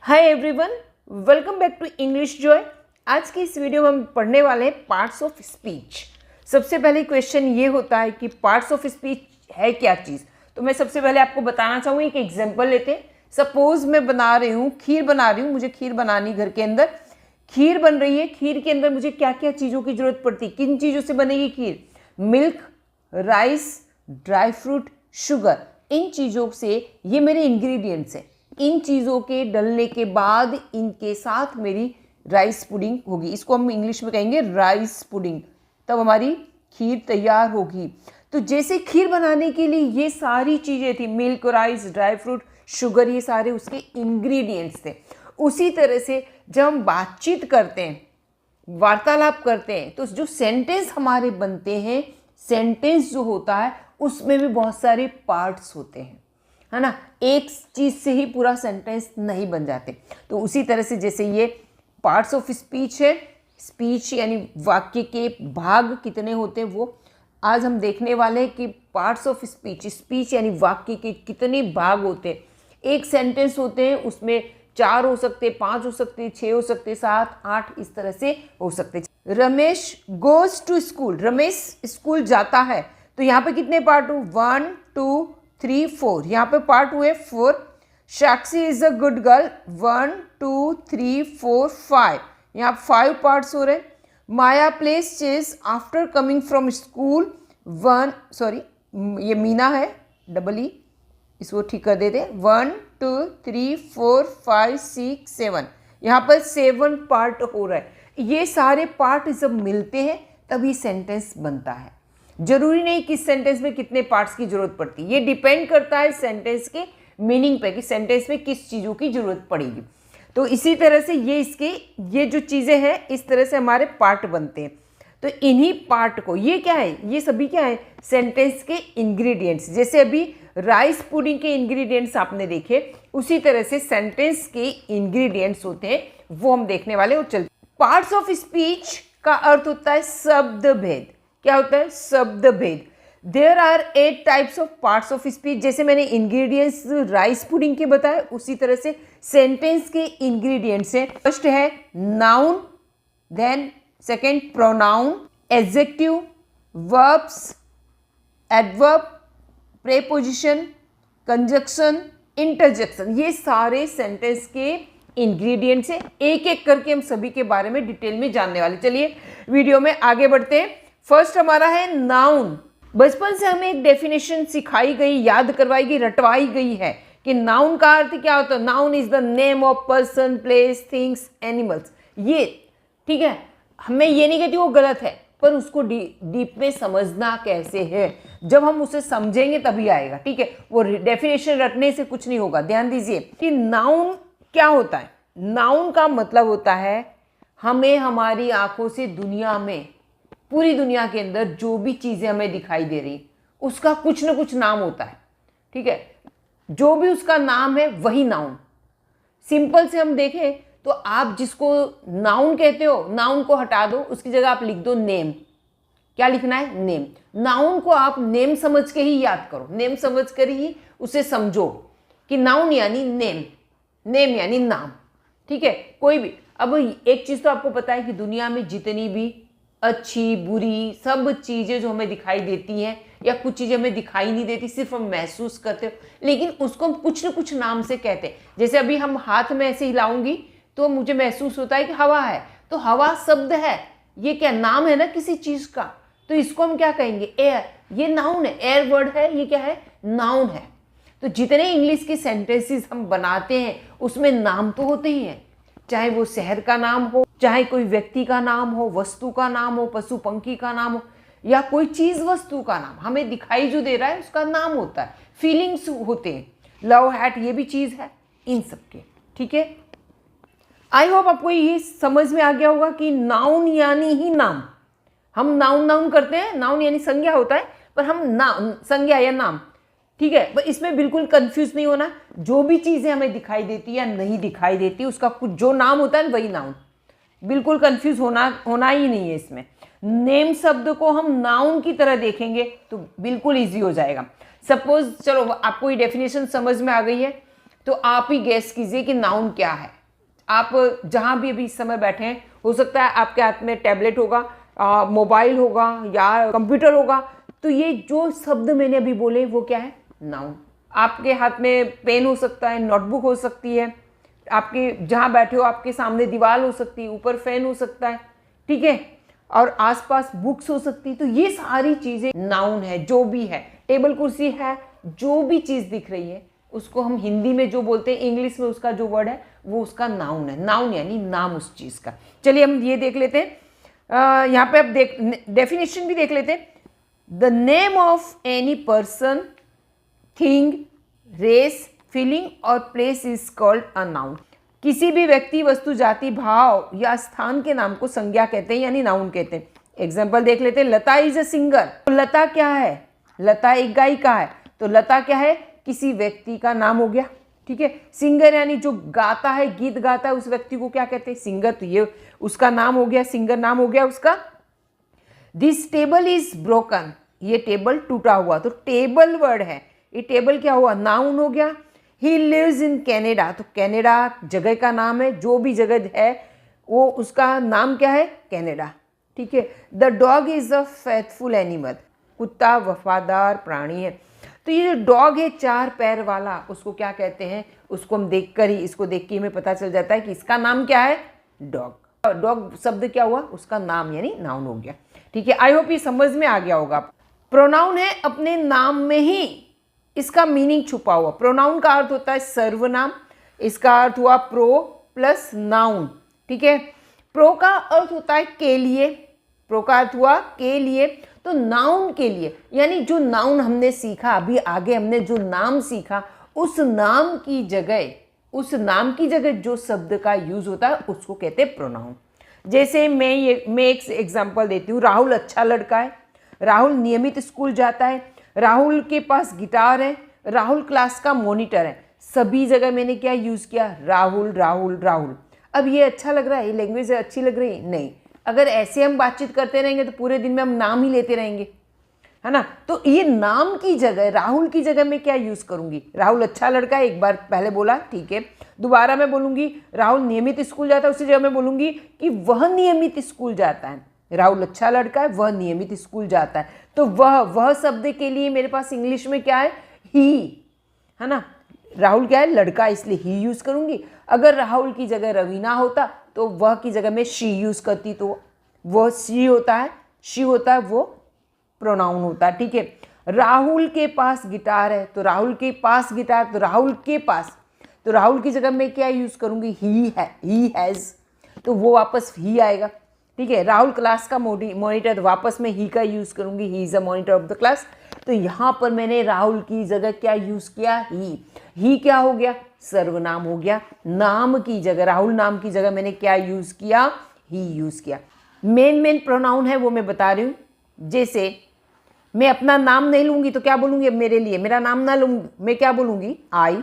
Hi everyone, welcome back to English Joy. आज की इस वीडियो में हम पढ़ने वाले हैं पार्ट्स ऑफ स्पीच। सबसे पहले क्वेश्चन ये होता है कि पार्ट्स ऑफ स्पीच है क्या चीज़। तो मैं सबसे पहले आपको बताना चाहूँगी एक एग्जांपल लेते हैं। सपोज मैं बना रही हूँ, खीर बना रही हूँ, मुझे खीर बनानी, घर के अंदर खीर बन रही है। खीर के अंदर मुझे क्या क्या चीज़ों की जरूरत पड़ती है, किन चीज़ों से बनेगी खीर? Milk, rice, dry fruit, sugar. इन चीज़ों से ये मेरे इंग्रेडिएंट्स हैं। इन चीज़ों के डलने के बाद इनके साथ मेरी राइस पुडिंग होगी। इसको हम इंग्लिश में कहेंगे राइस पुडिंग। तब हमारी खीर तैयार होगी। तो जैसे खीर बनाने के लिए ये सारी चीज़ें थी, milk, rice, dry fruit, sugar, ये सारे उसके इंग्रेडिएंट्स थे। उसी तरह से जब हम बातचीत करते हैं, वार्तालाप करते हैं, तो जो सेंटेंस हमारे बनते हैं, सेंटेंस जो होता है उसमें भी बहुत सारे पार्ट्स होते हैं, है ना। एक चीज़ से ही पूरा सेंटेंस नहीं बन जाते। तो उसी तरह से जैसे ये पार्ट्स ऑफ स्पीच है, स्पीच यानी वाक्य के भाग कितने होते हैं वो आज हम देखने वाले हैं कि पार्ट्स ऑफ स्पीच, स्पीच यानी वाक्य के कितने भाग होते हैं। एक सेंटेंस होते हैं, उसमें 4 हो सकते, 5 हो सकते, 6 हो सकते, 7, 8 इस तरह से हो सकते। Ramesh goes to school, Ramesh school जाता है। तो यहाँ पे कितने पार्ट हो? 1 2 3 4। यहाँ पे पार्ट हुए 4। साक्षी इज अ गुड गर्ल, 1 2 3 4 5। यहाँ 5 पार्ट्स हो रहे। Maya plays chess after coming from school, 1 sorry ये मीना है, डबल ई, इसको ठीक कर देते। 1 2 3 4 5 6 7। यहाँ पर 7 पार्ट हो रहा है। ये सारे पार्ट जब मिलते हैं तभी सेंटेंस बनता है। जरूरी नहीं कि सेंटेंस में कितने पार्ट्स की जरूरत पड़ती है, ये डिपेंड करता है सेंटेंस के मीनिंग पे कि सेंटेंस में किस चीज़ों की जरूरत पड़ेगी। तो इसी तरह से ये जो चीज़ें हैं, इस तरह से हमारे पार्ट बनते हैं। तो इन्हीं पार्ट को, ये क्या है, ये सभी क्या है? सेंटेंस के इंग्रेडिएंट्स। जैसे अभी राइस पुडिंग के इंग्रेडिएंट्स आपने देखे, उसी तरह से सेंटेंस के इंग्रेडिएंट्स होते हैं, वो हम देखने वाले। और चलते, पार्ट्स ऑफ स्पीच का अर्थ होता है शब्द भेद। क्या होता है? शब्द भेद। There are 8 types of parts of speech. जैसे मैंने इंग्रेडिएंट्स राइस पुडिंग के बताए, उसी तरह से सेंटेंस के इंग्रेडिएंट्स हैं। फर्स्ट है noun, then second pronoun, adjective, verbs, adverb, preposition, conjunction, interjection. ये सारे सेंटेंस के इंग्रेडिएंट्स हैं। एक एक करके हम सभी के बारे में डिटेल में जानने वाले। चलिए वीडियो में आगे बढ़ते हैं। फर्स्ट हमारा है नाउन। बचपन से हमें एक डेफिनेशन सिखाई गई, याद करवाई गई, रटवाई गई है कि नाउन का अर्थ क्या होता है। Noun is the name of person, place, things, animals. ये ठीक है, मैं ये नहीं कहती वो गलत है, पर उसको डीप में समझना कैसे है, जब हम उसे समझेंगे तभी आएगा। ठीक है, वो डेफिनेशन रटने से कुछ नहीं होगा। ध्यान दीजिए कि नाउन क्या होता है। नाउन का मतलब होता है हमें हमारी आंखों से दुनिया में, पूरी दुनिया के अंदर जो भी चीज़ें हमें दिखाई दे रही, उसका कुछ ना कुछ नाम होता है। ठीक है, जो भी उसका नाम है वही नाउन। सिंपल से हम देखें तो आप जिसको नाउन कहते हो, नाउन को हटा दो, उसकी जगह आप लिख दो नेम। क्या लिखना है? नेम। नाउन को आप नेम समझ के ही याद करो, नेम समझ कर ही उसे समझो कि नाउन यानी नेम, नेम यानी नाम। ठीक है, कोई भी। अब एक चीज़ तो आपको पता है कि दुनिया में जितनी भी अच्छी बुरी सब चीज़ें जो हमें दिखाई देती हैं, या कुछ चीज़ें हमें दिखाई नहीं देती, सिर्फ हम महसूस करते हो, लेकिन उसको हम कुछ न कुछ नाम से कहते हैं। जैसे अभी हम हाथ में ऐसे हिलाऊंगी तो मुझे महसूस होता है कि हवा है, तो हवा शब्द है, ये क्या नाम है ना किसी चीज़ का, तो इसको हम क्या कहेंगे? एयर। ये नाउन है, एयर वर्ड है, ये क्या है? नाउन है। तो जितने इंग्लिश के सेंटेंसेस हम बनाते हैं उसमें नाम तो होते ही हैं, चाहे वो शहर का नाम हो, चाहे कोई व्यक्ति का नाम हो, वस्तु का नाम हो, पशु पंखी का नाम हो, या कोई चीज वस्तु का नाम हमें दिखाई जो दे रहा है उसका नाम होता है। फीलिंग्स होते हैं, लव हैट ये भी चीज है, इन सबके। ठीक है, आई होप आपको ये समझ में आ गया होगा कि नाउन यानी ही नाम। हम नाउन नाउन करते हैं, नाउन यानी संज्ञा होता है, पर हम नाम, संज्ञा या नाम। ठीक है, पर इसमें बिल्कुल कंफ्यूज नहीं होना। जो भी चीजें हमें दिखाई देती या नहीं दिखाई देती, उसका कुछ जो नाम होता है वही नाउन। बिल्कुल कंफ्यूज होना ही नहीं है इसमें। नेम शब्द को हम नाउन की तरह देखेंगे तो बिल्कुल इजी हो जाएगा। सपोज, चलो आपको ये डेफिनेशन समझ में आ गई है, तो आप ही गेस कीजिए कि नाउन क्या है। आप जहाँ भी अभी इस समय बैठे हैं, हो सकता है आपके हाथ में टैबलेट होगा, मोबाइल होगा या कंप्यूटर होगा, तो ये जो शब्द मैंने अभी बोले वो क्या है? नाउन। आपके हाथ में पेन हो सकता है, नोटबुक हो सकती है, आपके जहाँ बैठे हो आपके सामने दीवार हो सकती है, ऊपर फैन हो सकता है, ठीक है, और आसपास बुक्स हो सकती है। तो ये सारी चीज़ें नाउन है, जो भी है, टेबल कुर्सी है, जो भी चीज़ दिख रही है उसको हम हिंदी में जो बोलते हैं, इंग्लिश में उसका जो वर्ड है वो उसका नाउन है। नाउन यानी नाम उस चीज़ का। चलिए हम ये देख लेते हैं, यहाँ पे अब डेफिनेशन भी देख लेते हैं। The name of any person, thing, race, feeling और place is called a noun. किसी भी व्यक्ति, वस्तु, जाति, भाव या स्थान के नाम को संज्ञा कहते हैं यानी नाउन कहते हैं। एग्जाम्पल देख लेते हैं। लता इज अ सिंगर। तो लता क्या है? लता एक गायिका है। तो लता क्या है? किसी व्यक्ति का नाम हो गया, ठीक है। सिंगर यानी जो गाता है, गीत गाता है, उस व्यक्ति को क्या कहते हैं? सिंगर। तो ये उसका नाम हो गया, सिंगर नाम हो गया उसका। This table is broken. ये टेबल टूटा हुआ। तो टेबल वर्ड है, ये टेबल क्या हुआ? नाउन हो गया। He lives in Canada. तो कैनेडा जगह का नाम है, जो भी जगह है वो उसका नाम क्या है? कैनेडा, ठीक है। The dog is a faithful animal. कुत्ता वफादार प्राणी है। तो ये जो डॉग है 4 पैर वाला, उसको क्या कहते हैं? उसको हम देखकर ही, इसको देख के हमें पता चल जाता है कि इसका नाम क्या है? डॉग। डॉग शब्द क्या हुआ? उसका नाम यानी नाउन हो गया, ठीक है। आई होप ये समझ में आ गया होगा। प्रोनाउन है, अपने नाम में ही इसका मीनिंग छुपा हुआ। प्रोनाउन का अर्थ होता है सर्वनाम। इसका अर्थ हुआ प्रो प्लस नाउन, ठीक है। प्रो का अर्थ होता है के लिए। प्रो का अर्थ हुआ के लिए। तो नाउन के लिए यानी जो नाउन हमने सीखा अभी आगे, हमने जो नाम सीखा, उस नाम की जगह जो शब्द का यूज होता है उसको कहते हैं प्रोनाउन। जैसे मैं एक एग्जांपल देती हूँ। राहुल अच्छा लड़का है। राहुल नियमित स्कूल जाता है। राहुल के पास गिटार है। राहुल क्लास का मॉनिटर है। सभी जगह मैंने क्या यूज किया? राहुल राहुल राहुल। अब ये अच्छा लग रहा है? ये लैंग्वेज अच्छी लग रही है? नहीं। अगर ऐसे हम बातचीत करते रहेंगे तो पूरे दिन में हम नाम ही लेते रहेंगे, है ना। तो ये नाम की जगह, राहुल की जगह मैं क्या यूज करूंगी? राहुल अच्छा लड़का है, एक बार पहले बोला, ठीक है। दोबारा मैं बोलूंगी राहुल नियमित स्कूल जाता है, उसी जगह मैं बोलूंगी कि वह नियमित स्कूल जाता है। राहुल अच्छा लड़का है, वह नियमित स्कूल जाता है। तो वह शब्द के लिए मेरे पास इंग्लिश में क्या है? ही, है ना। राहुल क्या है? लड़का, इसलिए ही यूज करूंगी। अगर राहुल की जगह रवीना होता तो वह की जगह में शी यूज करती, तो वह शी होता है, वो प्रोनाउन होता है, ठीक है। राहुल के पास गिटार है, तो राहुल के पास गिटार, तो राहुल के पास, तो राहुल की जगह में क्या यूज करूंगी? ही हैज, तो वो वापस ही आएगा, ठीक है। राहुल क्लास का मॉनिटर, वापस में ही का यूज करूंगी, he is a monitor of the class. तो यहाँ पर मैंने राहुल की जगह क्या यूज किया? ही क्या हो गया? सर्वनाम हो गया। नाम की जगह, राहुल नाम की जगह मैंने क्या यूज किया? ही यूज किया। मेन प्रोनाउन है वो मैं बता रही हूँ। जैसे मैं अपना नाम नहीं लूंगी तो क्या बोलूंगी? अब मेरे लिए मेरा नाम ना लूंगी, मैं क्या बोलूंगी? आई।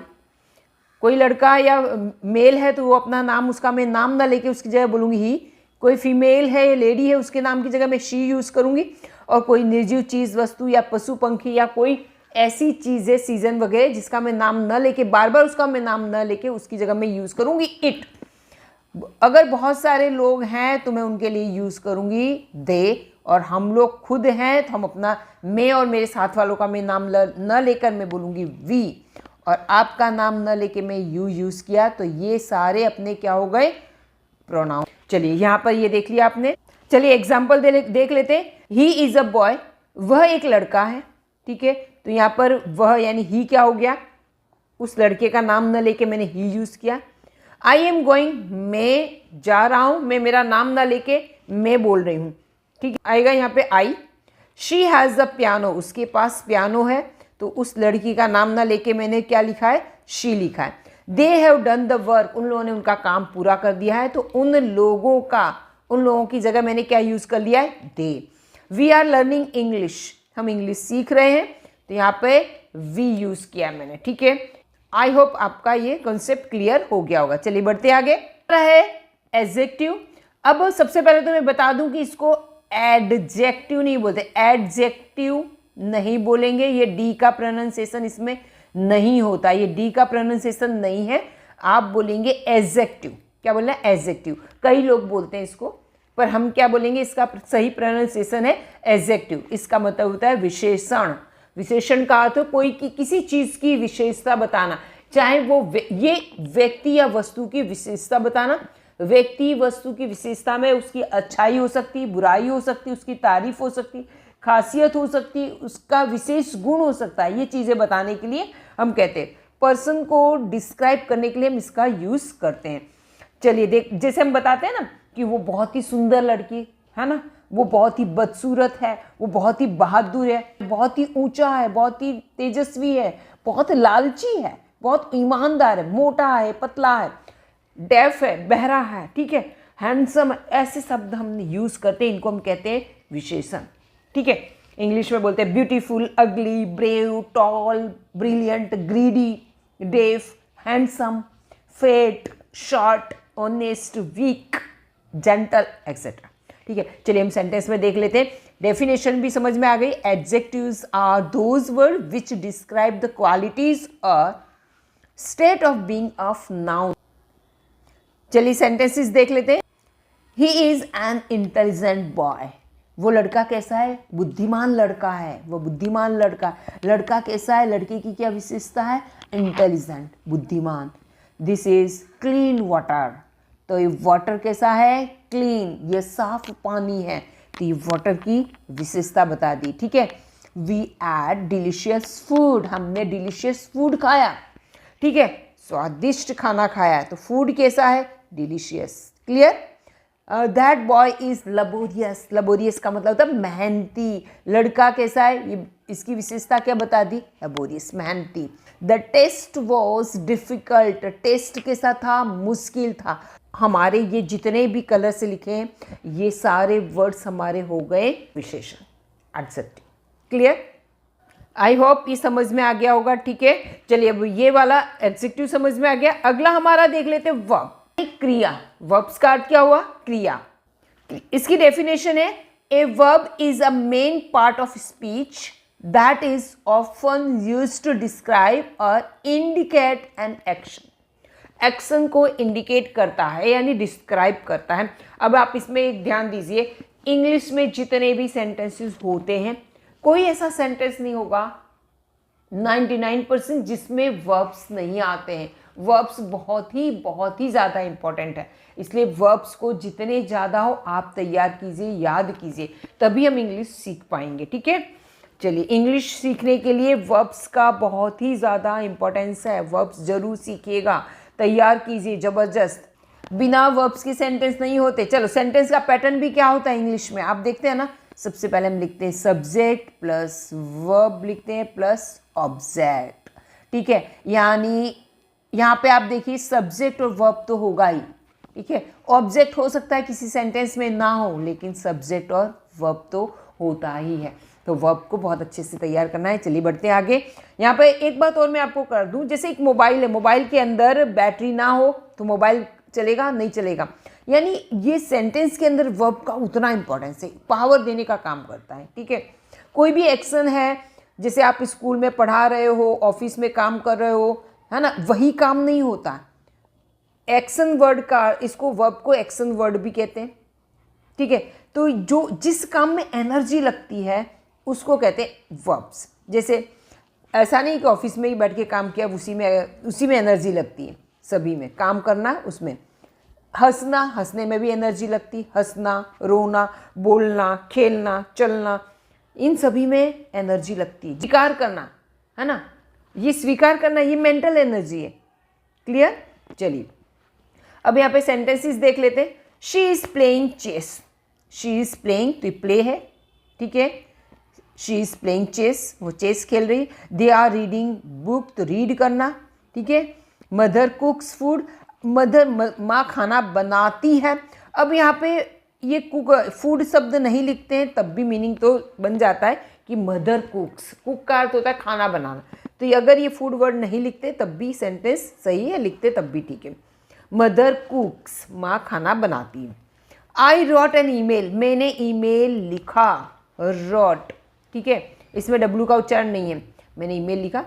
कोई लड़का या मेल है तो वो अपना नाम, उसका मैं नाम ना लेके उसकी जगह बोलूंगी ही। कोई फीमेल है या लेडी है, उसके नाम की जगह मैं शी यूज करूंगी। और कोई निर्जीव चीज, वस्तु या पशु पंखी या कोई ऐसी चीजें, सीजन वगैरह, जिसका मैं नाम न लेके, बार बार उसका मैं नाम न लेके उसकी जगह मैं यूज करूंगी इट। अगर बहुत सारे लोग हैं तो मैं उनके लिए यूज करूंगी दे। और हम लोग खुद हैं तो हम अपना, मैं और मेरे साथ वालों का मैं नाम न लेकर मैं बोलूंगी वी। और आपका नाम न लेके मैं यू यूज किया, तो ये सारे अपने क्या हो गए? प्रोनाउन। चलिए यहाँ पर ये देख लिया आपने। चलिए एग्जाम्पल देख लेते हैं। He is a boy. वह एक लड़का है, ठीक है। तो यहाँ पर वह यानी ही क्या हो गया? उस लड़के का नाम न लेके मैंने ही यूज किया। आई एम गोइंग, मैं जा रहा हूं, मैं मेरा नाम ना लेके मैं बोल रही हूँ, ठीक है। आएगा यहाँ पे आई। शी हैज़ द पियानो, उसके पास पियानो है, तो उस लड़की का नाम ना लेके मैंने क्या लिखा है? शी लिखा है। They have done the work, उन लोगों ने उनका काम पूरा कर दिया है, तो उन लोगों की जगह मैंने क्या यूज कर लिया है? दे। वी आर लर्निंग इंग्लिश, हम इंग्लिश सीख रहे हैं, तो यहाँ पे वी यूज किया मैंने, ठीक है। आई होप आपका ये कॉन्सेप्ट क्लियर हो गया होगा। चलिए बढ़ते आगे। है एडजेक्टिव। अब सबसे पहले तो मैं बता दूं कि इसको एडजेक्टिव नहीं बोलते, एडजेक्टिव नहीं बोलेंगे। ये डी का प्रोनाउंसिएशन इसमें नहीं होता, ये डी का प्रोनाउंसिएशन नहीं है, आप बोलेंगे एडजेक्टिव। क्या बोलना है? एडजेक्टिव। कई लोग बोलते हैं इसको, पर हम क्या बोलेंगे? इसका सही प्रोनाउंसिएशन है एडजेक्टिव। इसका मतलब होता है विशेषण। विशेषण का अर्थ कोई की किसी चीज की विशेषता बताना, चाहे वो ये व्यक्ति या वस्तु की विशेषता बताना। व्यक्ति वस्तु की विशेषता में उसकी अच्छाई हो सकती, बुराई हो सकती, उसकी तारीफ हो सकती, खासियत हो सकती, उसका विशेष गुण हो सकता है। ये चीज़ें बताने के लिए हम कहते हैं, पर्सन को डिस्क्राइब करने के लिए हम इसका यूज़ करते हैं। चलिए देख, जैसे हम बताते हैं ना कि वो बहुत ही सुंदर लड़की है ना, वो बहुत ही बदसूरत है, वो बहुत ही बहादुर है, बहुत ही ऊंचा है, बहुत ही तेजस्वी है, बहुत लालची है, बहुत ईमानदार है, मोटा है, पतला है, डेफ है, बहरा है, ठीक है, हैंडसम, ऐसे शब्द हम यूज़ करते हैं, इनको हम कहते हैं विशेषण। ठीक है, इंग्लिश में बोलते हैं beautiful, ugly, brave, tall, brilliant, greedy, deaf, handsome, fat, short, honest, weak, gentle, etcetera. ठीक है, चलिए हम सेंटेंस में देख लेते हैं। डेफिनेशन भी समझ में आ गई। Adjectives are those word which describe the qualities और state of being of noun. चलिए सेंटेंसेस देख लेते हैं। He is an intelligent boy. वो लड़का कैसा है? बुद्धिमान लड़का है। वो बुद्धिमान लड़का। लड़का कैसा है? लड़के की क्या विशेषता है? इंटेलिजेंट, बुद्धिमान। This is clean water. तो ये वाटर कैसा है? क्लीन, ये साफ पानी है। तो ये वाटर की विशेषता बता दी। ठीक है, वी एड डिलीशियस फूड। हमने डिलीशियस फूड खाया। ठीक है, स्वादिष्ट खाना खाया। तो फूड कैसा है? Delicious. Clear? That boy is laborious. Laborious का मतलब होता है मेहनती। लड़का कैसा है? ये इसकी विशेषता क्या बता दी? लबोरियस, मेहनती। The test was difficult. Test कैसा था? मुश्किल था। हमारे ये जितने भी कलर से लिखे हैं, ये सारे वर्ड्स हमारे हो गए विशेषण, एडजेक्टिव। क्लियर? आई होप ये समझ में आ गया होगा। ठीक है, चलिए अब ये वाला एडजेक्टिव समझ में आ गया। अगला हमारा देख लेते हैं वर्ब, क्रिया। वर्ब्स का अर्थ क्या हुआ? क्रिया। इसकी डेफिनेशन है, a verb is a main part of speech that is often used to describe और इंडिकेट एन एक्शन। एक्शन को इंडिकेट करता है यानी डिस्क्राइब करता है। अब आप इसमें एक ध्यान दीजिए, इंग्लिश में जितने भी सेंटेंसेस होते हैं, कोई ऐसा सेंटेंस नहीं होगा 99% जिसमें वर्ब्स नहीं आते हैं। वर्ब्स बहुत ही ज़्यादा इंपॉर्टेंट है, इसलिए वर्ब्स को जितने ज़्यादा हो आप तैयार कीजिए, याद कीजिए, तभी हम इंग्लिश सीख पाएंगे। ठीक है, चलिए इंग्लिश सीखने के लिए वर्ब्स का बहुत ही ज़्यादा इंपॉर्टेंस है। वर्ब्स जरूर सीखिएगा, तैयार कीजिए ज़बरदस्त। बिना वर्ब्स के सेंटेंस नहीं होते। चलो सेंटेंस का पैटर्न भी क्या होता है इंग्लिश में, आप देखते हैं ना। सबसे पहले हम लिखते हैं सब्जेक्ट प्लस वर्ब लिखते हैं प्लस ऑब्जेक्ट। ठीक है, यानी यहाँ पे आप देखिए सब्जेक्ट और वर्ब तो होगा ही। ठीक है, ऑब्जेक्ट हो सकता है किसी सेंटेंस में ना हो, लेकिन सब्जेक्ट और वर्ब तो होता ही है। तो वर्ब को बहुत अच्छे से तैयार करना है। चलिए बढ़ते हैं आगे। यहाँ पे एक बात और मैं आपको कर दूँ, जैसे एक मोबाइल है, मोबाइल के अंदर बैटरी ना हो तो मोबाइल चलेगा? नहीं चलेगा। यानी ये सेंटेंस के अंदर वर्ब का उतना इंपॉर्टेंस है, पावर देने का काम करता है। ठीक है, कोई भी एक्शन है, जैसे आप स्कूल में पढ़ा रहे हो, ऑफिस में काम कर रहे हो, है ना, वही काम नहीं होता। एक्शन वर्ड का, इसको वर्ब को एक्शन वर्ड भी कहते हैं। ठीक है, तो जो जिस काम में एनर्जी लगती है उसको कहते हैं वर्ब्स। जैसे ऐसा नहीं कि ऑफिस में ही बैठ के काम किया उसी में एनर्जी लगती है। सभी में काम करना, उसमें हंसना, हंसने में भी एनर्जी लगती, हंसना, रोना, बोलना, खेलना, चलना, इन सभी में एनर्जी लगती है। स्वीकार करना, है ना, ये स्वीकार करना, ये मेंटल एनर्जी है। क्लियर? चलिए अब यहाँ पे सेंटेंसेस देख लेते हैं। She is playing chess. She is playing, तो प्ले है। ठीक है, शी इज प्लेइंग चेस, वो चेस खेल रही। दे आर रीडिंग बुक, तो रीड करना। ठीक है, मदर कुक्स फूड, मदर माँ खाना बनाती है। अब यहाँ पे ये कुक फूड शब्द नहीं लिखते हैं तब भी मीनिंग तो बन जाता है कि मदर कुक्स। कुक का अर्थ होता है खाना बनाना, तो अगर ये फूड वर्ड नहीं लिखते तब भी सेंटेंस सही है, लिखते तब भी ठीक है। मदर कुक्स, माँ खाना बनाती है। आई रॉट एन ईमेल, मैंने ईमेल लिखा, रॉट। ठीक है, इसमें डब्ल्यू का उच्चारण नहीं है। मैंने ईमेल लिखा।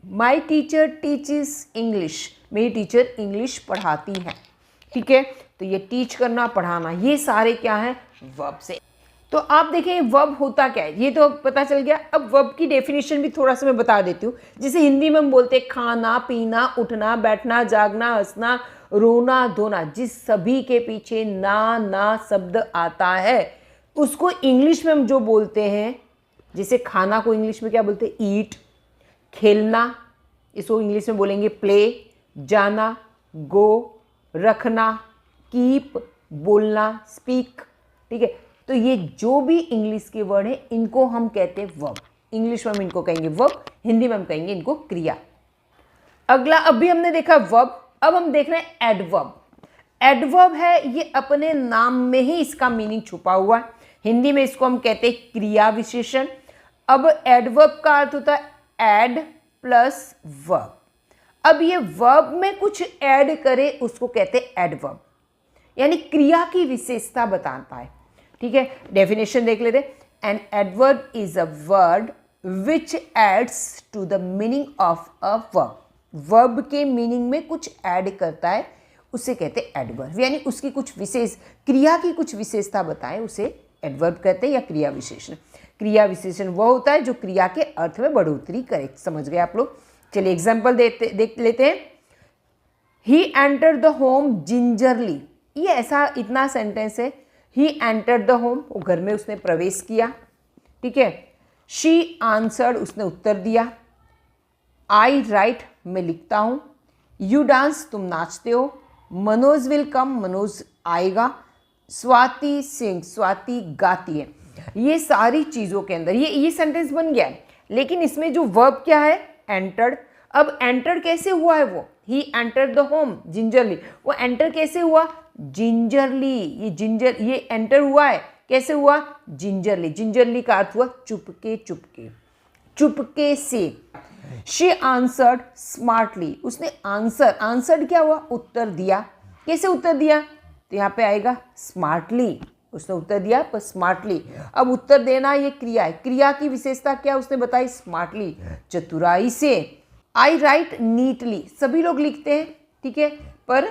माई टीचर टीचेस इंग्लिश, मेरी टीचर इंग्लिश पढ़ाती है। ठीक है, तो ये टीच करना, पढ़ाना, ये सारे क्या हैं, वर्ब से। तो आप देखें वर्ब होता क्या है, ये तो पता चल गया। अब वर्ब की डेफिनेशन भी थोड़ा सा मैं बता देती हूँ। जैसे हिंदी में हम बोलते हैं खाना, पीना, उठना, बैठना, जागना, हंसना, रोना, धोना, जिस सभी के पीछे ना शब्द आता है उसको इंग्लिश में हम जो बोलते हैं, जैसे खाना को इंग्लिश में क्या बोलते हैं, ईट। खेलना, इसको इंग्लिश में बोलेंगे प्ले। जाना, गो। रखना, कीप। बोलना, स्पीक। ठीक है, तो ये जो भी इंग्लिश के वर्ड हैं इनको हम कहते हैं वर्ब। इंग्लिश में हम इनको कहेंगे वर्ब, हिंदी में हम कहेंगे इनको क्रिया। अगला, अभी हमने देखा वर्ब, अब हम देख रहे हैं एडवर्ब। एडवर्ब है, ये अपने नाम में ही इसका मीनिंग छुपा हुआ है। हिंदी में इसको हम कहते हैं क्रिया विशेषण। अब एडवर्ब का अर्थ होता है एड प्लस वर्ब। अब ये वर्ब में कुछ ऐड करे उसको कहते हैं एडवर्ब, यानी क्रिया की विशेषता बताता है। ठीक है, डेफिनेशन देख लेते हैं। An adverb is a word which adds to the meaning of a verb. Verb के मीनिंग में कुछ ऐड करता है, उसे कहते हैं एडवर्ब, यानी उसकी कुछ विशेष, क्रिया की कुछ विशेषता बताएं उसे एडवर्ब कहते हैं या क्रिया विशेषण। क्रिया विशेषण वह होता है जो क्रिया के अर्थ में बढ़ोतरी करे। समझ गए आप लोग? चलिए एग्जाम्पल देख लेते हैं। ही एंटर द होम जिंजरली, ये ऐसा इतना सेंटेंस है। ही एंटर द होम, वो घर में उसने प्रवेश किया। ठीक है। शी आंसर्ड, उसने उत्तर दिया। आई राइट, मैं लिखता हूँ। यू डांस, तुम नाचते हो। मनोज विल कम, मनोज आएगा। स्वाति सिंग, स्वाति गाती है। ये सारी चीज़ों के अंदर ये सेंटेंस बन गया है, लेकिन इसमें जो वर्ब क्या है, एंटर्ड। अब एंटर्ड कैसे हुआ है वो, he entered the home gingerly, वो एंटर कैसे हुआ, जिंजरली। ये जिंजर, ये एंटर हुआ है, कैसे हुआ, जिंजरली। जिंजरली का अर्थ हुआ चुपके चुपके, चुपके से। शी आंसर्ड स्मार्टली, उसने आंसर्ड क्या हुआ, उत्तर दिया। कैसे उत्तर दिया, तो यहाँ पे आएगा स्मार्टली, उसने उत्तर दिया पर स्मार्टली। अब उत्तर देना ये क्रिया है, क्रिया की विशेषता क्या उसने बताई, स्मार्टली, चतुराई से। आई राइट नीटली, सभी लोग लिखते हैं, ठीक है, पर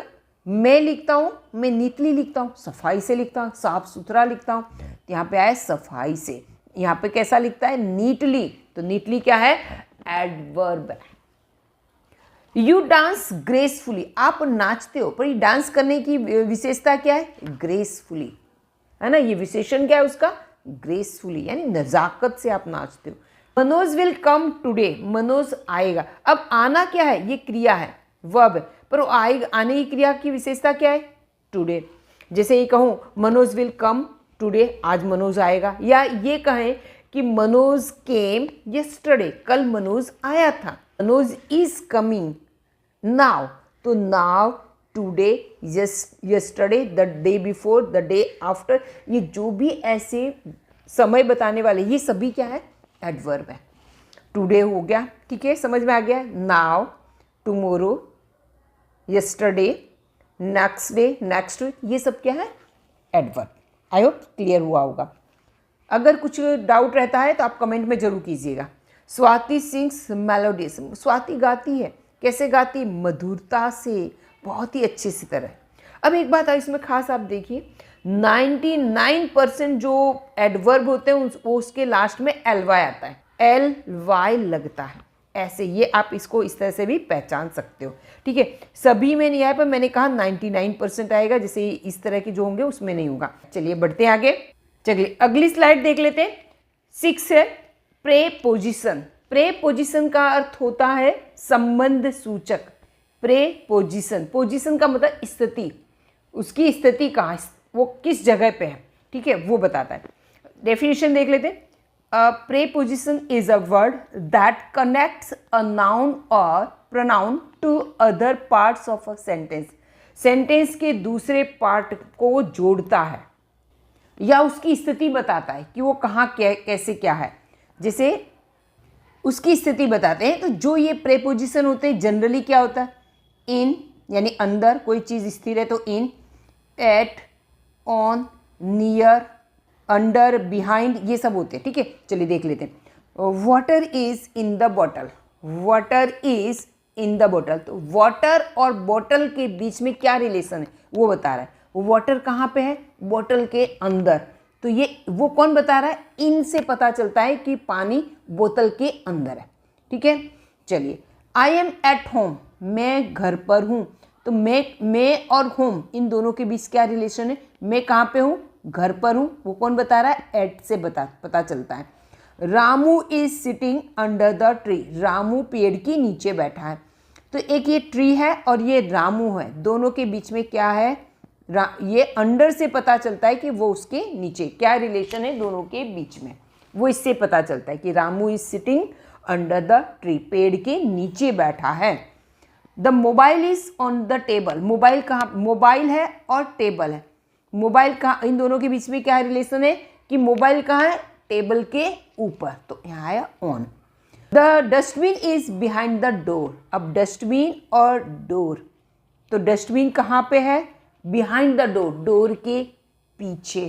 मैं लिखता हूँ, मैं नीटली लिखता हूँ, सफाई से लिखता हूँ, साफ सुथरा लिखता हूँ। तो यहाँ पे आया सफाई से। यहाँ पे कैसा लिखता है, नीटली। तो नीटली क्या है, एडवर्ब है। यू डांस ग्रेसफुली, आप नाचते हो, पर ये डांस करने की विशेषता क्या है, ग्रेसफुली, है ना। ये विशेषण क्या है उसका, ग्रेसफुली, यानी नजाकत से आप नाचते हो। Manoj will come today, Manoj आएगा। अब आना क्या है, ये क्रिया है, वर्ब है, पर आएगा, आने की क्रिया की विशेषता क्या है, टुडे। जैसे ये कहूँ मनोज विल कम टुडे, आज मनोज आएगा, या ये कहें कि मनोज केम यस्टरडे, कल मनोज आया था। मनोज इज कमिंग नाउ, तो now, today, yesterday, the day before, the day after, ये जो भी ऐसे समय बताने वाले ये सभी क्या है, एडवर्ब है। टुडे हो गया, ठीक है, समझ में आ गया। Now, tomorrow, yesterday, next day, next week, ये सब क्या है, एडवर्ब। आई होप क्लियर हुआ होगा। अगर कुछ डाउट रहता है तो आप कमेंट में जरूर कीजिएगा। स्वाति सिंग्स मेलोडियस, स्वाति गाती है, कैसे गाती, मधुरता से, बहुत ही अच्छे से तरह। अब एक बात है इसमें खास, आप देखिए 99% जो एडवर्ब होते हैं वो उसके लास्ट में LY आता है, LY लगता है ऐसे। ये आप इसको इस तरह से भी पहचान सकते हो, ठीक है। सभी में नहीं आया, पर मैंने कहा 99% आएगा, जैसे इस तरह के जो होंगे उसमें नहीं होगा। चलिए बढ़ते हैं आगे। चलिए अगली स्लाइड देख लेते हैं। 6 है प्रेपोजिशन। प्रेपोजिशन का अर्थ होता है संबंध सूचक। प्रेपोजिशन, पोजिशन का मतलब स्थिति, उसकी स्थिति कहाँ, वो किस जगह पे है, ठीक है, वो बताता है। डेफिनेशन देख लेते हैं। Preposition is a word that connects a noun और pronoun to other parts of a sentence. Sentence के दूसरे पार्ट को जोड़ता है या उसकी स्थिति बताता है कि वो कहाँ कैसे क्या है, जैसे उसकी स्थिति बताते हैं। तो जो ये प्रेपोजिशन होते हैं जनरली क्या होता है, इन यानी अंदर, कोई चीज़ स्थिर है तो in, at, on, near, under, behind, ये सब होते हैं, ठीक है। चलिए देख लेते हैं। Water is in the bottle, water is in the bottle. तो वाटर और बॉटल के बीच में क्या रिलेशन है वो बता रहा है। वाटर कहाँ पे है? बॉटल के अंदर। तो ये वो कौन बता रहा है? इन से पता चलता है कि पानी बोतल के अंदर है। ठीक है, चलिए। आई एम एट होम, मैं घर पर हूँ। तो मैं और होम इन दोनों के बीच क्या रिलेशन है? मैं कहाँ पे हूँ? घर पर हूँ। वो कौन बता रहा है? एट से पता चलता है। Ramu is sitting under the tree, Ramu पेड़ के नीचे बैठा है। तो एक ये ट्री है और ये रामू है, दोनों के बीच में क्या है? ये अंडर से पता चलता है कि वो उसके नीचे, क्या रिलेशन है दोनों के बीच में, वो इससे पता चलता है कि Ramu is sitting under the tree, पेड़ के नीचे बैठा है। The mobile is on the table, mobile कहाँ? मोबाइल है और टेबल है। मोबाइल कहाँ? इन दोनों के बीच में क्या रिलेशन है कि मोबाइल कहाँ है? टेबल के ऊपर। तो यहाँ आया on. The dustbin is behind the door, अब डस्टबिन और डोर, तो डस्टबिन कहाँ पे है? बिहाइंड द डोर, डोर के पीछे।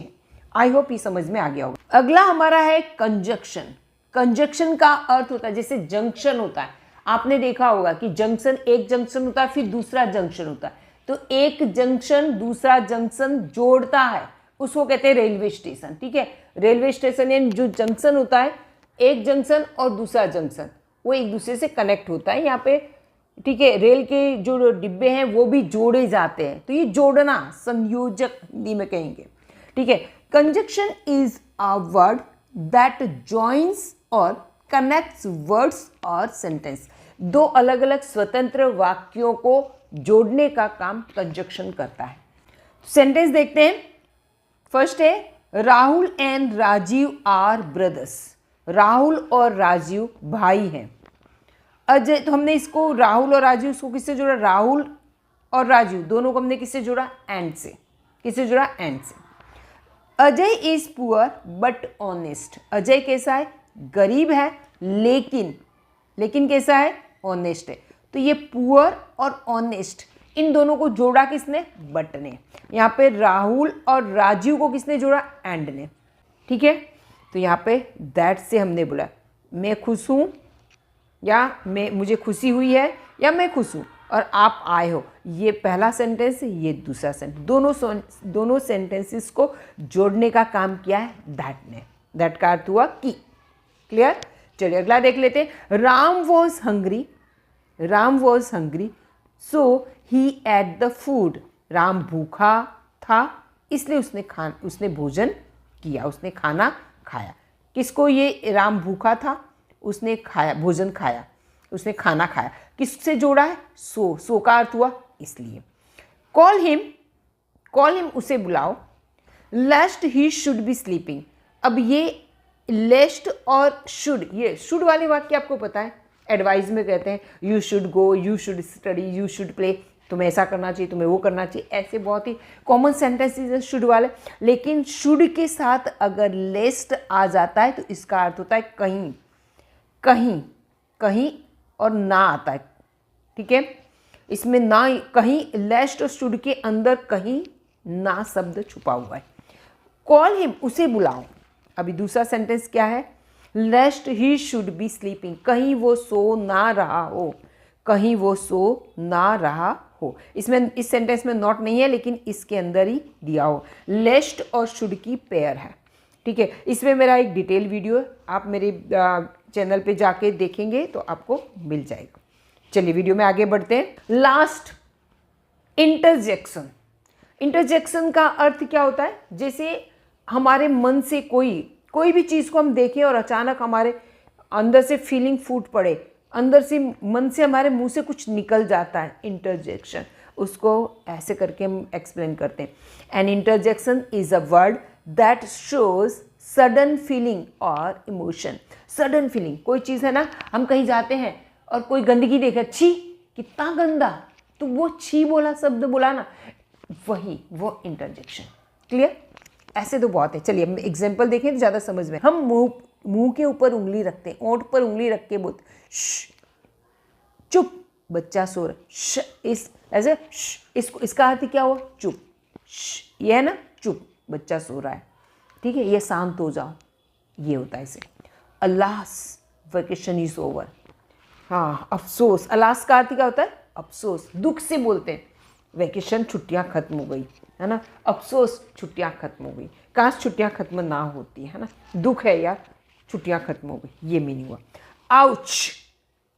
आई होप ये समझ में आ गया होगा। अगला हमारा है कंजक्शन। कंजक्शन का अर्थ होता है जैसे जंक्शन होता है, आपने देखा होगा कि जंक्शन, एक जंक्शन होता है फिर दूसरा जंक्शन होता है, तो एक जंक्शन दूसरा जंक्शन जोड़ता है, उसको कहते हैं रेलवे स्टेशन। ठीक है, रेलवे स्टेशन यानी जो जंक्शन होता है, एक जंक्शन और दूसरा जंक्शन, वो एक दूसरे से कनेक्ट होता है यहाँ पे। ठीक है, रेल के जो डिब्बे हैं वो भी जोड़े जाते हैं, तो ये जोड़ना, संयोजक हिंदी में कहेंगे। ठीक है, conjunction is a word that joins और कनेक्ट्स वर्ड्स और सेंटेंस, दो अलग अलग स्वतंत्र वाक्यों को जोड़ने का काम कंजक्शन करता है। सेंटेंस देखते हैं। फर्स्ट है Rahul and Rajiv are brothers, Rahul और राजीव भाई हैं। अजय, तो हमने इसको राहुल और राजीव, इसको किससे जोड़ा? राहुल और राजीव दोनों को हमने किससे जोड़ा? एंड से। किससे जोड़ा? एंड से। Ajay is poor but honest, Ajay कैसा है? गरीब है लेकिन कैसा है? ऑनेस्ट है। तो ये पुअर और ऑनेस्ट, इन दोनों को जोड़ा किसने? बट ने। यहाँ पे राहुल और राजीव को किसने जोड़ा? एंड ने। ठीक है, तो यहाँ पे दैट से हमने बोला मैं खुश हूँ, या मुझे खुशी हुई है, या मैं खुश हूँ और आप आए हो, ये पहला सेंटेंस है, ये दूसरा सेंटेंस, दोनों सेंटेंसेस को जोड़ने का काम किया है दैट ने। दैट का अर्थ हुआ कि। क्लियर? चलिए अगला देख लेते हैं। Ram was hungry, Ram was hungry so he at the food, Ram भूखा था इसलिए उसने भोजन किया, उसने खाना खाया। किसको? ये राम भूखा था, उसने खाया, भोजन खाया, उसने खाना खाया। किससे जोड़ा है? सो का अर्थ हुआ इसलिए। कॉल हिम उसे बुलाओ। लेस्ट ही शुड बी स्लीपिंग, अब ये लेस्ट और शुड, ये शुड वाले वाक्य आपको पता है, एडवाइस में कहते हैं you should go, you should study, you should play, तुम्हें ऐसा करना चाहिए, तुम्हें वो करना चाहिए, ऐसे बहुत ही कॉमन सेंटेंसेस है शुड वाले। लेकिन शुड के साथ अगर लेस्ट आ जाता है तो इसका अर्थ होता है कहीं, कहीं, कहीं और ना आता है। ठीक है, इसमें ना, कहीं, लेस्ट और शुड के अंदर कहीं ना शब्द छुपा हुआ है। कॉल हिम, उसे बुलाओ। अभी दूसरा सेंटेंस क्या है? लेस्ट ही शुड बी स्लीपिंग, कहीं वो सो ना रहा हो, कहीं वो सो ना रहा हो। इसमें, इस सेंटेंस में नॉट नहीं है लेकिन इसके अंदर ही दिया हो। लेस्ट और शुड की पेयर है। ठीक है, इसमें मेरा एक डिटेल वीडियो है, आप मेरे चैनल पे जाके देखेंगे तो आपको मिल जाएगा। चलिए वीडियो में आगे बढ़ते हैं। Last, interjection. इंटरजेक्शन का अर्थ क्या होता है? जैसे हमारे मन से कोई भी चीज़ को हम देखें और अचानक हमारे अंदर से फीलिंग फूट पड़े, अंदर से, मन से, हमारे मुंह से कुछ निकल जाता है, इंटरजेक्शन। उसको ऐसे करके हम एक्सप्लेन करते हैं। An interjection is a word that shows sudden feeling और इमोशन। सडन फीलिंग, कोई चीज़ है ना, हम कहीं जाते हैं और कोई गंदगी देखे, छी कितना गंदा, तो वो छी बोला, शब्द बोला ना, वही वो इंटरजेक्शन। क्लियर? ऐसे तो बहुत है। चलिए हम एग्जाम्पल देखें तो ज़्यादा समझ में। हम मुंह के ऊपर उंगली रखते हैं, ओंठ पर उंगली रख के बोलते चुप, बच्चा सो रहा, इस ऐसे इसको, इसका अर्थ क्या हुआ? चुप। ये है ना चुप, बच्चा सो रहा है। ठीक है, ये शांत हो जाओ, ये होता है इसे। Alas vacation is over. हाँ, अफसोस, अलास का अर्थ क्या होता है? अफसोस, दुख से बोलते हैं। वेकेशन, छुट्टियां खत्म हो गई, है ना। अफसोस, छुट्टियां खत्म हो गई, काश छुट्टियां खत्म ना होती, है ना। दुख है यार, छुट्टियां खत्म हो गई, ये मीनिंग हुआ। आउच,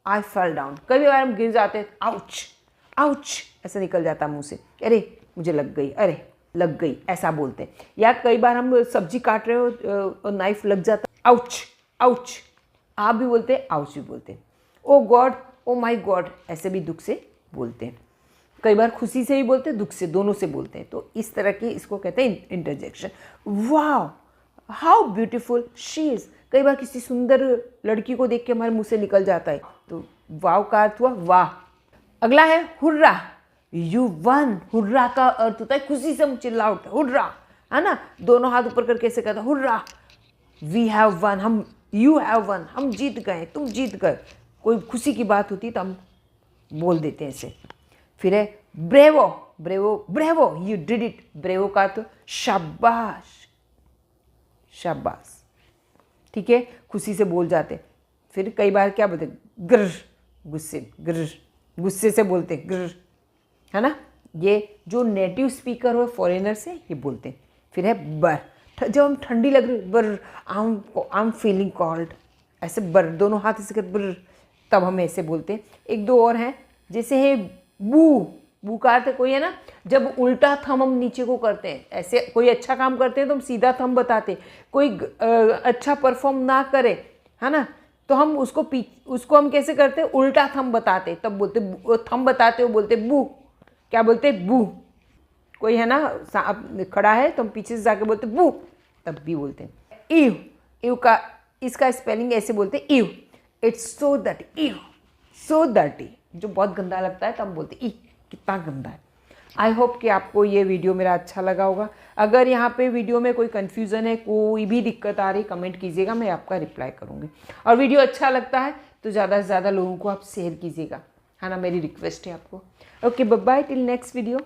आई फेल डाउन, कभी बार हम गिर जाते हैं, आउच आउच ऐसा निकल जाता है मुंह से, अरे मुझे लग गई, अरे लग गई, ऐसा बोलते हैं। या कई बार हम सब्जी काट रहे हो और नाइफ लग जाता है, आउच आउच, आप भी बोलते हैं, आउच भी बोलते हैं। ओ गॉड, ओ माई गॉड, ऐसे भी दुख से बोलते हैं। कई बार खुशी से भी बोलते हैं, दुख से, दोनों से बोलते हैं। तो इस तरह की इसको कहते हैं इंटरजेक्शन। वाह, हाउ ब्यूटीफुल शी इज़, कई बार किसी सुंदर लड़की को देख के हमारे मुंह से निकल जाता है, तो वाव का अर्थ हुआ वाह। अगला है हुर्रा, यू वन। हुर्रा का अर्थ होता है खुशी से हम चिल्ला उठते, हुर्रा, है ना। दोनों हाथ ऊपर करके ऐसे कहता, हुर्रा, वी हैव वन, हम, यू हैव वन, हम जीत गए, तुम जीत गए। कोई खुशी की बात होती तो हम बोल देते हैं ऐसे। फिर है bravo, bravo, bravo, you did it. Bravo का तो शाबाश, शाबाश, ठीक है, खुशी से बोल जाते। फिर कई बार क्या बोलते, ग्र, गुस्से, ग्र, गुस्से से बोलते, ग्र, है ना। ये जो नेटिव स्पीकर हो फॉरेनर से ये बोलते हैं। फिर है बर, जब हम ठंडी लग रही, बर, आई एम फीलिंग कॉल्ड, ऐसे बर, दोनों हाथ ऐसे कर, बर, तब हम ऐसे बोलते हैं। एक दो और हैं, जैसे है बू, बू का अर्थ कोई है ना, जब उल्टा थम हम नीचे को करते हैं, ऐसे कोई अच्छा काम करते हैं तो हम सीधा थम बताते हैं। कोई अच्छा परफॉर्म ना करे, है ना, तो हम उसको हम कैसे करते हैं, उल्टा थम बताते, तब बोलते, थम बताते हो बोलते बू, क्या बोलते, बू। कोई है ना खड़ा है तो हम पीछे से जाके बोलते बू, तब भी बोलते हैं। ईव, ईव का, इसका स्पेलिंग ऐसे बोलते हैं, eww, it's so dirty, eww, so dirty, जो बहुत गंदा लगता है तो हम बोलते ई, कितना गंदा है। आई होप कि आपको ये वीडियो मेरा अच्छा लगा होगा। अगर यहाँ पे वीडियो में कोई कन्फ्यूज़न है, कोई भी दिक्कत आ रही, कमेंट कीजिएगा, मैं आपका रिप्लाई करूँगी। और वीडियो अच्छा लगता है तो ज़्यादा से ज़्यादा लोगों को आप शेयर कीजिएगा, है ना, मेरी रिक्वेस्ट है आपको। Okay, bye bye, till next video.